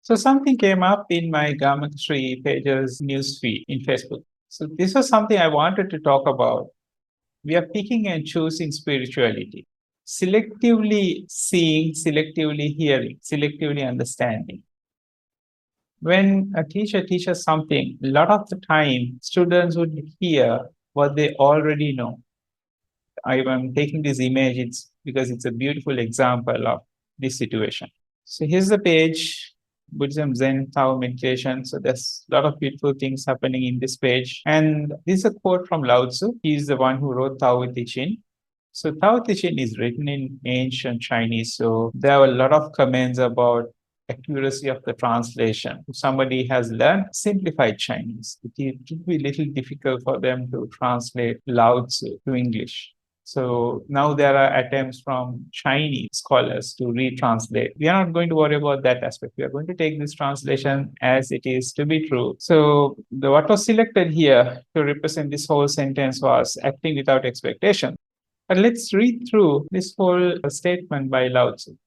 So something came up in my GamakaShri pages newsfeed in Facebook. So this was something I wanted to talk about. We are picking and choosing spirituality, selectively seeing, selectively hearing, selectively understanding. When a teacher teaches something, a lot of the time students would hear what they already know. I am taking this image because it's a beautiful example of this situation. So here's the page, Buddhism, Zen, Tao, meditation. So there's a lot of beautiful things happening in this page. And this is a quote from Lao Tzu. He's the one who wrote Tao Te Ching. So Tao Te Ching is written in ancient Chinese. So there are a lot of comments about accuracy of the translation. If somebody has learned simplified Chinese, it would be a little difficult for them to translate Lao Tzu to English. So now there are attempts from Chinese scholars to retranslate. We are not going to worry about that aspect. We are going to take this translation as it is to be true. So what was selected here to represent this whole sentence was acting without expectation. But let's read through this whole statement by Lao Tzu.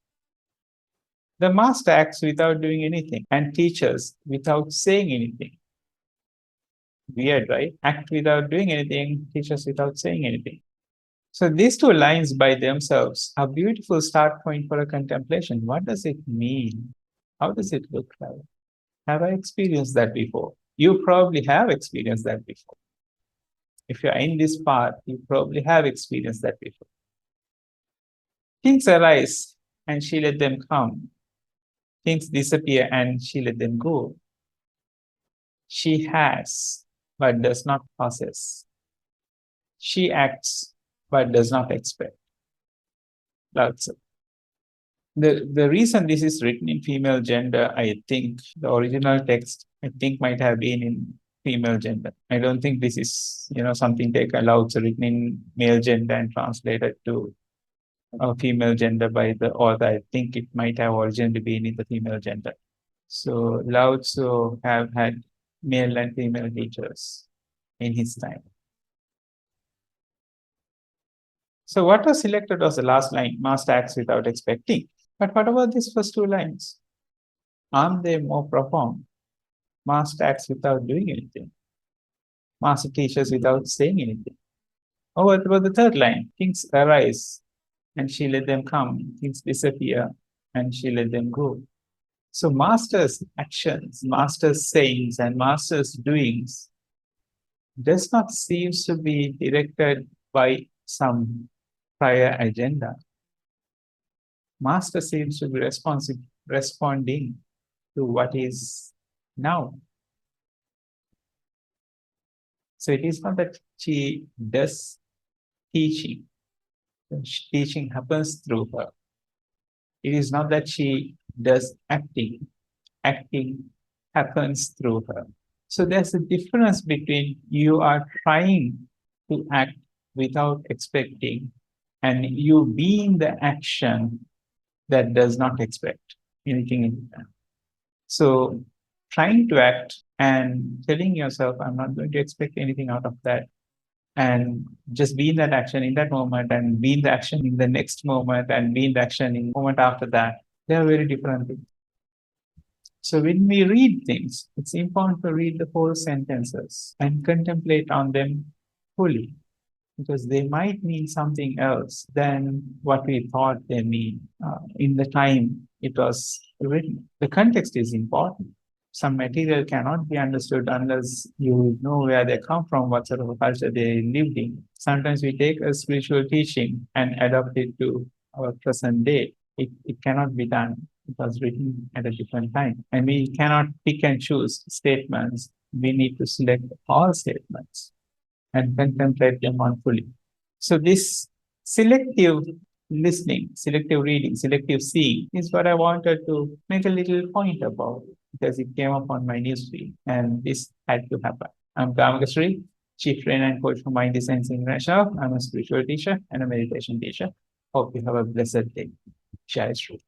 The master acts without doing anything and teaches without saying anything. Weird, right? Act without doing anything, teaches without saying anything. So these two lines by themselves are a beautiful start point for a contemplation. What does it mean? How does it look like? Have I experienced that before? You probably have experienced that before. If you're in this path, you probably have experienced that before. Things arise and she let them come. Things disappear and she let them go. She has, but does not possess. She acts, but does not expect. Lao Tzu. The reason this is written in female gender, I think the original text, I think might have been in female gender. I don't think this is, something taken Lao Tzu written in male gender and translated to a female gender by the author. I think it might have originally been in the female gender. So Lao Tzu have had male and female teachers in his time. So what was selected was the last line, master acts without expecting. But what about these first two lines? Aren't they more profound? Master acts without doing anything. Master teaches without saying anything. Oh, what about the third line? Things arise and she let them come. Things disappear and she let them go. So master's actions, master's sayings, and master's doings does not seem to be directed by some prior agenda. Master seems to be responding to what is now. So it is not that she does teaching. Teaching happens through her. It is not that she does acting. Acting happens through her. So there's a difference between you are trying to act without expecting and you being the action that does not expect anything in return. So trying to act and telling yourself, I'm not going to expect anything out of that, and just be in that action in that moment and be in the action in the next moment and be in the action in the moment after that, they are very different things. So when we read things, it's important to read the whole sentences and contemplate on them fully, because they might mean something else than what we thought they mean in the time it was written. The context is important. Some material cannot be understood unless you know where they come from, what sort of a culture they lived in. Sometimes we take a spiritual teaching and adapt it to our present day. It cannot be done. It was written at a different time. And we cannot pick and choose statements. We need to select all statements and contemplate them on fully. So this selective listening, selective reading, selective seeing is what I wanted to make a little point about, because it came up on my newsfeed and this had to happen. I'm GamakaShri, Chief Trainer and Coach for Mind Design International. I'm a spiritual teacher and a meditation teacher. Hope you have a blessed day. Share is true.